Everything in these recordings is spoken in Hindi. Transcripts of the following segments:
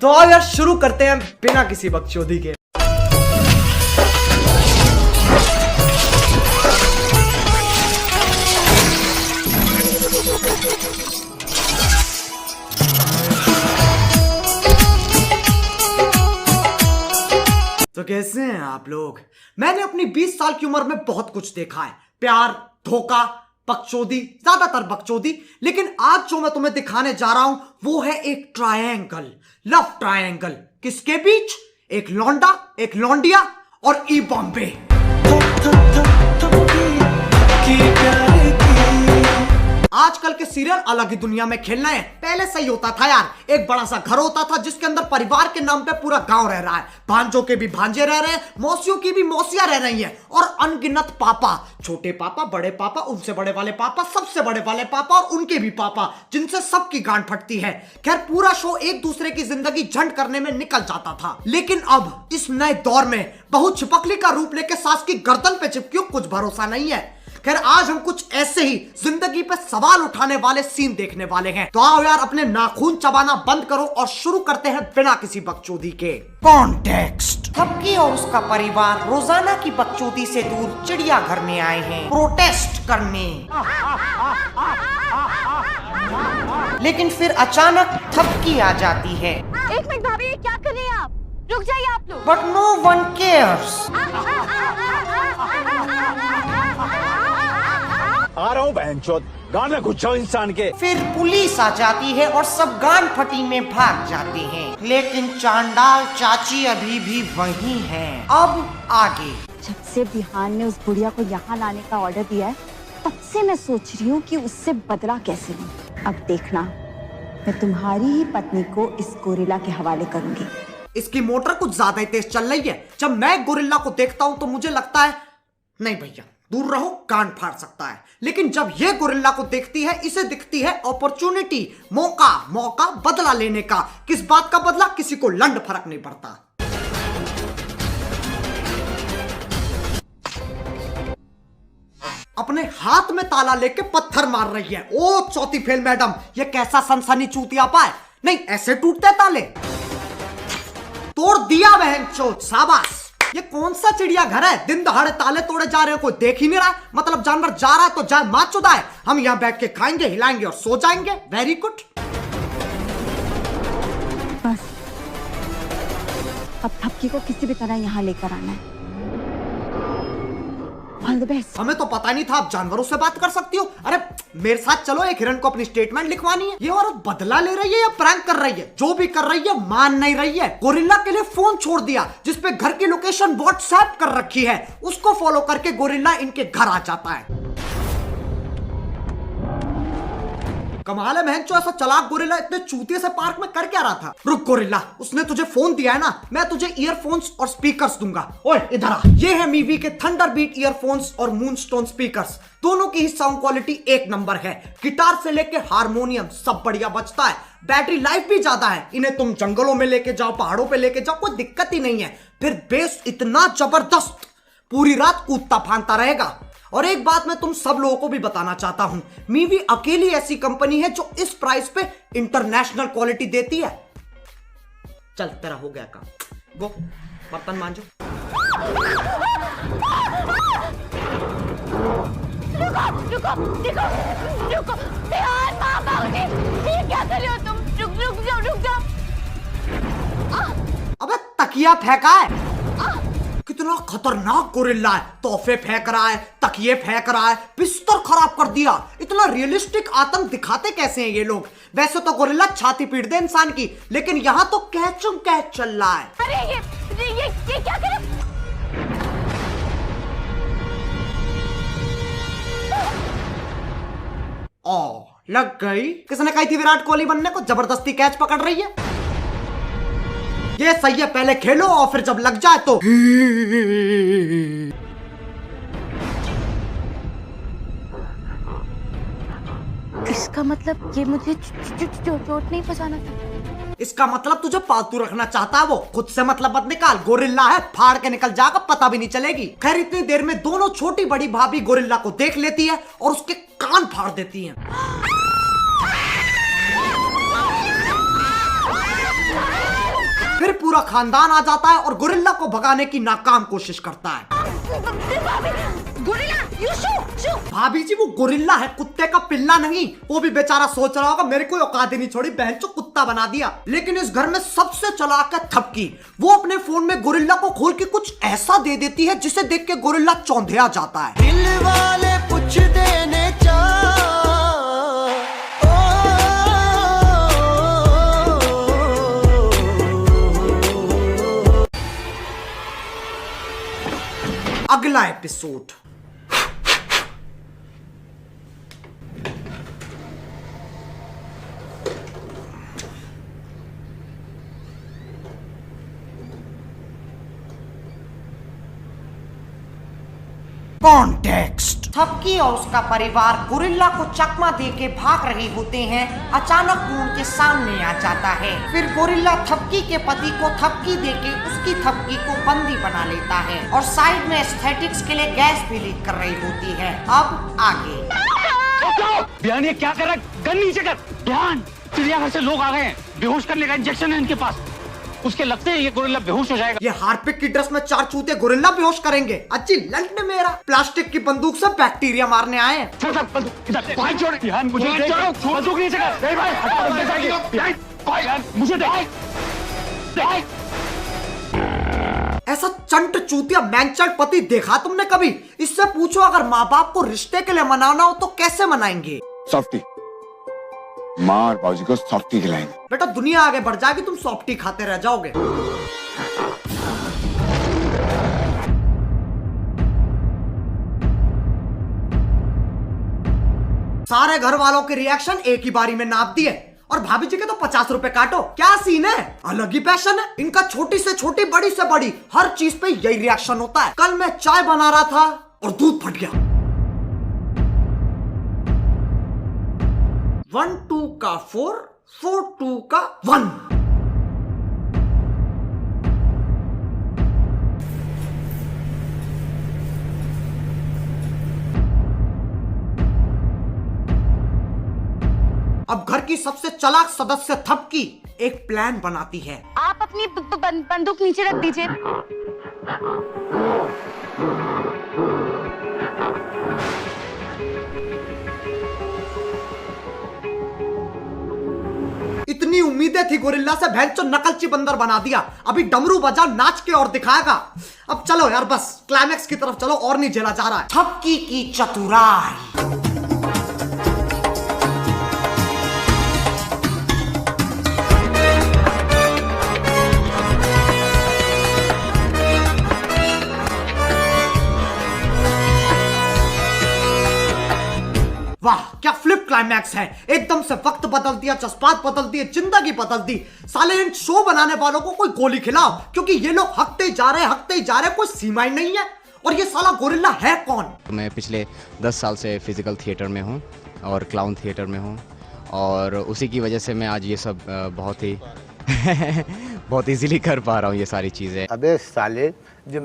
तो आओ यार शुरू करते हैं बिना किसी बकचोदी के। तो कैसे हैं आप लोग? मैंने अपनी 20 साल की उम्र में बहुत कुछ देखा है, प्यार, धोखा, बकचोदी, ज्यादातर बकचोदी। लेकिन आज जो मैं तुम्हें दिखाने जा रहा हूं वो है एक ट्रायंगल, लव ट्रायंगल। किसके बीच? एक लौंडा, एक लौंडिया और ई बॉम्बे। आजकल के सीरियल अलग ही दुनिया में खेल रहे हैं। पहले सही होता था यार, एक बड़ा सा घर होता था जिसके अंदर परिवार के नाम पे पूरा गांव रह रहा है, भांजों के भी भांजे रह रहे हैं, मौसियों की भी मौसियां रह रही हैं और अनगिनत पापा, छोटे पापा, बड़े पापा, उनसे बड़े वाले पापा, सबसे बड़े वाले पापा और उनके भी पापा, जिनसे सबकी गांठ फटती है। खैर पूरा शो एक दूसरे की जिंदगी झंड करने में निकल जाता था। लेकिन अब इस नए दौर में बहू छिपकली का रूप लेके सास की गर्दन पे चिपकी, कुछ भरोसा नहीं है। खैर आज हम कुछ ऐसे ही जिंदगी पे सवाल उठाने वाले सीन देखने वाले हैं। तो आओ यार अपने नाखून चबाना बंद करो और शुरू करते हैं बिना किसी बकचोदी के। कॉन्टेक्स्ट: थपकी और उसका परिवार रोजाना की बकचोदी से दूर चिड़ियाघर में आए हैं प्रोटेस्ट करने। लेकिन फिर अचानक थपकी आ जाती है। एक मिनट भाभी, क्या कर रहे हैं आप? रुक जाइए आप लोग। But no one cares. आ रहा हूँ बहनचोद, गान में घुस जाओ इंसान के। फिर पुलिस आ जाती है और सब गान फटी में भाग जाते हैं। लेकिन चांडाल चाची अभी भी वही हैं। अब आगे। जब से बिहान ने उस बुढ़िया को यहाँ लाने का ऑर्डर दिया है, तब से मैं सोच रही हूँ कि उससे बदला कैसे लूं। अब देखना, मैं तुम्हारी ही पत्नी को इस गोरिल्ला के हवाले करूंगी। इसकी मोटर कुछ ज्यादा ही तेज चल रही है। जब मैं गोरिल्ला को देखता हूँ तो मुझे लगता है नहीं भैया दूर रहो, कान फाड़ सकता है। लेकिन जब ये गोरिल्ला को देखती है, इसे दिखती है अपॉर्चुनिटी, मौका बदला लेने का। किस बात का बदला? किसी को लंड फर्क नहीं पड़ता। अपने हाथ में ताला लेके पत्थर मार रही है। ओ चौथी फेल मैडम, ये कैसा सनसनी चूतियापा है? नहीं ऐसे टूटते ताले। तोड़ दिया बहन चोट, शाबाश। ये कौन सा चिड़िया घर है? दिन दहाड़े ताले तोड़े जा रहे हो, कोई देख ही नहीं रहा। मतलब जानवर जा रहा है तो जाए माँ चुदाए, हम यहाँ बैठ के खाएंगे, हिलाएंगे और सो जाएंगे। Very good. बस अब थपकी को किसी भी तरह यहाँ लेकर आना है। All the best. हमें तो पता नहीं था आप जानवरों से बात कर सकती हो। अरे मेरे साथ चलो, एक हिरण को अपनी स्टेटमेंट लिखवानी है। ये औरत बदला ले रही है या प्रैंक कर रही है? जो भी कर रही है मान नहीं रही है। गोरिल्ला के लिए फोन छोड़ दिया जिसपे घर की लोकेशन व्हाट्सएप कर रखी है। उसको फॉलो करके गोरिल्ला इनके घर आ जाता है। कमाल है बहन चो, ऐसा चालाक गोरिल्ला इतने चूतिए से पार्क में कर क्या रहा था? रुक गोरिल्ला, उसने तुझे फोन दिया है ना, मैं तुझे ईयरफोन्स और स्पीकर्स दूंगा। ओए इधर आ। ये है मीवी के थंडरबीट ईयरफोन्स और मूनस्टोन स्पीकर्स। दोनों की ही साउंड क्वालिटी एक नंबर है। गिटार से लेके हारमोनियम सब बढ़िया बजता है। बैटरी लाइफ भी ज्यादा है। इन्हें तुम जंगलों में लेके जाओ, पहाड़ों पे लेके जाओ, कोई दिक्कत ही नहीं है। फिर बेस इतना जबरदस्त, पूरी रात कूदता फांदता रहेगा। और एक बात मैं तुम सब लोगों को भी बताना चाहता हूं, मीवी अकेली ऐसी कंपनी है जो इस प्राइस पे इंटरनेशनल क्वालिटी देती है। चल तेरा हो गया काम, गो बर्तन मांजो। रुको यार, ये क्या कर रहे हो तुम? रुक जाओ। अबे तकिया फेंका है। कितना खतरनाक गोरिल्ला है। तोहफे फेंक रहा है, तकिए फेंक रहा है, बिस्तर खराब कर दिया। इतना रियलिस्टिक आतंक दिखाते कैसे हैं ये लोग? वैसे तो गोरिल्ला छाती पीट दे इंसान की, लेकिन यहाँ तो कैचम कैच चल रहा है। अरे ये क्या कर रहे? ओ लग गई। किसने कही थी विराट कोहली बनने को? जबरदस्ती कैच पकड़ रही है। ये सही है, पहले खेलो और फिर जब लग जाए तो। इसका मतलब ये मुझे चोट नहीं पहुंचाना था। इसका मतलब तुझे पालतू रखना चाहता है वो। खुद से मतलब मत निकाल, गोरिल्ला है, फाड़ के निकल जाएगा, पता भी नहीं चलेगी। खैर इतनी देर में दोनों छोटी बड़ी भाभी गोरिल्ला को देख लेती है और उसके कान फाड़ देती हैं। पूरा खानदान आ जाता है और गोरिल्ला को भगाने की नाकाम कोशिश करता है। गोरिल्ला, यू शू। भाभी जी वो गोरिल्ला है, कुत्ते का पिल्ला नहीं। वो भी बेचारा सोच रहा होगा मेरे को औकात ही नहीं छोड़ी, बहन चो कुत्ता बना दिया। लेकिन इस घर में सबसे चालाक है थपकी। वो अपने फोन में गोरिल्ला को खोल के कुछ ऐसा दे देती है जिसे देख के गोरिल्ला चौंधिया जाता है। दिल वाले पूछ देने अगला एपिसोड। कॉन्टेक्स्ट। थपकी और उसका परिवार गोरिल्ला को चकमा देके भाग रहे होते हैं। अचानक वो उनके सामने आ जाता है। फिर गोरिल्ला थपकी के पति को थपकी देके उसकी थपकी को बंदी बना लेता है और साइड में एस्थेटिक्स के लिए गैस भी लीक कर रही होती है। अब आगे। ध्यान, ये क्या कर रहा है? गन नीचे कर। ध्यान, चिड़ियाघर से लोग आ गए हैं, बेहोश करने का इंजेक्शन है इनके पास। उसके लगते हैं ये गोरिल्ला बेहोश हो जाएगा। ये हार्पिक की ड्रेस में 4 चूते गोरिल्ला बेहोश करेंगे। अच्छी लंट ने मेरा प्लास्टिक की बंदूक से बैक्टीरिया मारने आए हैं। ऐसा चंट चूतिया मैनचट पति देखा तुमने कभी? इससे पूछो अगर माँ बाप को रिश्ते के लिए मनाना हो तो कैसे मनाएंगे? सॉफ्टी, माँ और बाबूजी को सॉफ्टी खिलाएंगे। बेटा दुनिया आगे बढ़ जाएगी, तुम सॉफ्टी खाते रह जाओगे। सारे घर वालों के रिएक्शन एक ही बारी में नाप दिए और भाभी जी के तो 50 रुपए काटो। क्या सीन है? अलग ही पैशन है इनका। छोटी से छोटी, बड़ी से बड़ी, हर चीज पे यही रिएक्शन होता है। कल मैं चाय बना रहा था और दूध फट गया। 1 2 का 4, 4 2 का 1। अब घर की सबसे चालाक सदस्य थपकी एक प्लान बनाती है। आप अपनी बंदूक नीचे रख दीजिए। इतनी उम्मीदें थी गोरिल्ला से, भैंचो नकलची बंदर बना दिया। अभी डमरू बजा नाच के और दिखाएगा। अब चलो यार, बस क्लाइमैक्स की तरफ चलो, और नहीं झेला जा रहा है। थपकी की चतुराई। वाह क्या फ्लिप क्लाइमैक्स है। एकदम से वक्त बदल दिया, जज्बात बदल दिए, जिंदगी बदल दी। साले इन शो बनाने वालों को कोई गोली खिलाओ, क्योंकि ये लोग हकते ही जा रहे, कोई सीमा ही नहीं है। और ये साला गोरिल्ला है कौन? मैं पिछले 10 साल से फिजिकल थिएटर में हूँ और क्लाउन थिएटर में हूँ, और उसी की वजह से मैं आज ये सब बहुत ही बहुत इजीली कर पा रहा हूँ ये सारी चीजें। अबे साले, जो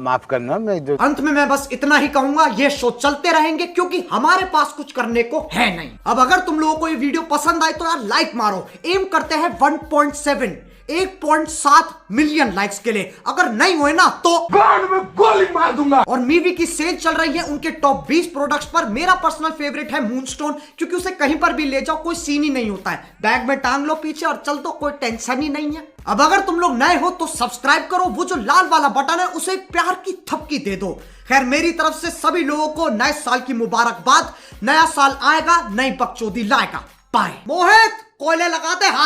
माफ करना, मैं जो अंत में मैं बस इतना ही कहूंगा, ये शो चलते रहेंगे क्योंकि हमारे पास कुछ करने को है नहीं। अब अगर तुम लोगों को ये वीडियो पसंद आए तो यार लाइक मारो। एम करते हैं 1.7 मिलियन लाइक्स के लिए। अगर नहीं हुए ना तो में गोली मार दूंगा। और मीवी की सेल चल रही है उनके टॉप 20 प्रोडक्ट्स पर। मेरा पर्सनल फेवरेट है मूनस्टोन, क्योंकि उसे कहीं पर भी ले जाओ कोई सीन ही नहीं होता है। बैग में टांग लो पीछे और चल दो, कोई टेंशन ही नहीं है। अब अगर तुम लोग नए हो तो सब्सक्राइब करो, वो जो लाल वाला बटन है उसे प्यार की थपकी दे दो। खैर मेरी तरफ से सभी लोगों को नए साल की मुबारकबाद। नया साल आएगा, नई बकचोदी लाएगा। बाय। मोहित कोयले लगाते हाथ।